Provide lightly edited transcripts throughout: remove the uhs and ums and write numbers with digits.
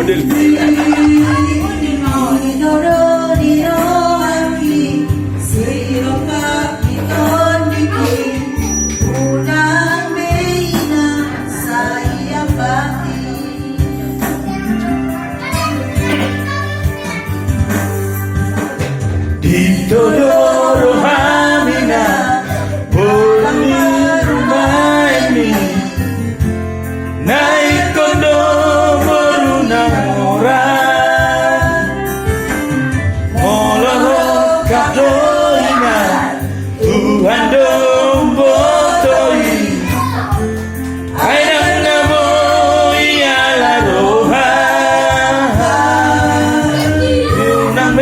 model. Didodoro Hamina Boli rumah ini naik kondo berunang orang Moloh kadoina Tuhan dombotoi Ainang namo ialah rohan Unang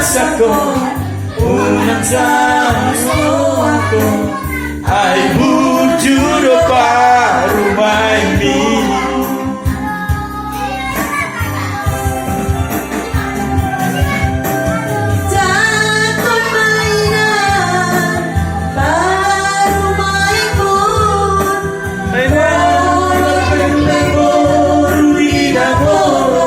sako unang sayo ako ay bujuro pa rumah ini takut mainan baru main pun ay baru di dapur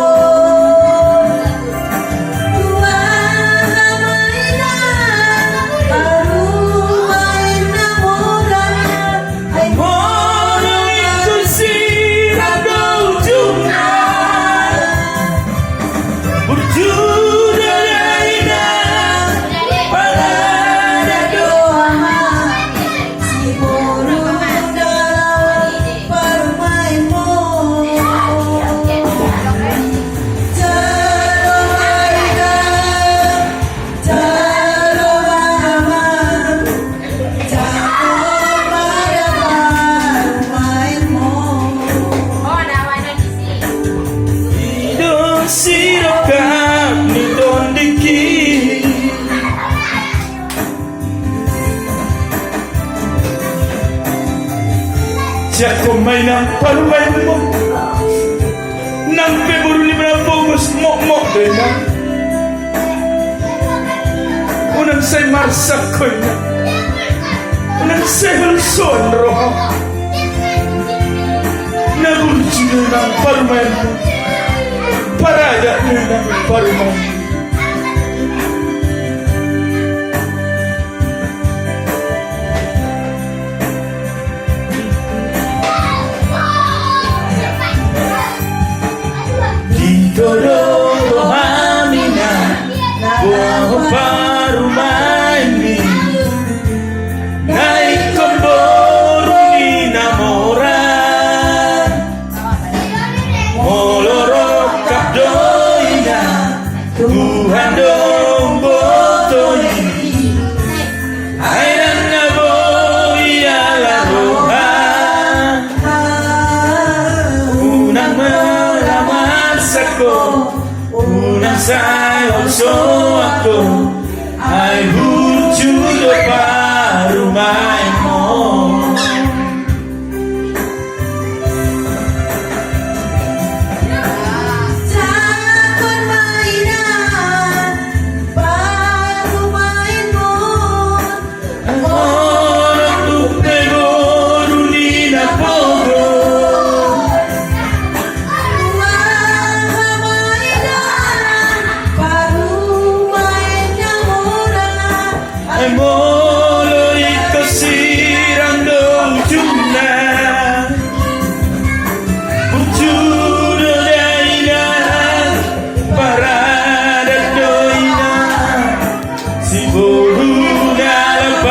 Sirokap ni tondiki Siako may ng parumain mo Nang peburu ni menapogos mok-mok doy na Unang say marsak koy na Unang say hulson roho Nagulci na ng parumain mo Parada ng parumain Didodoro Hamina buah parumain ini naik komboro ni namoran molorok kapdoina Tuhan dombotoi ainan nabo ialah rohan unang melamar sako unang sayo so ako ay hujudo parumay mo takut mainan baru main pun orang tuh pegoro di napogo ay molo ito sirang do juna Bujudo daina parada doina si boru dalam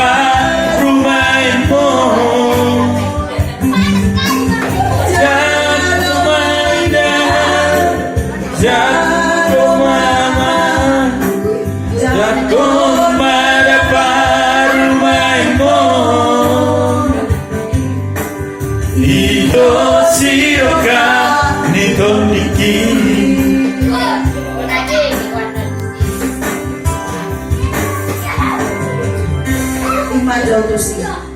rumah mo jatuh mainan jatuh mama jatuh Ito siroka ni tondiki Ima daw to siya.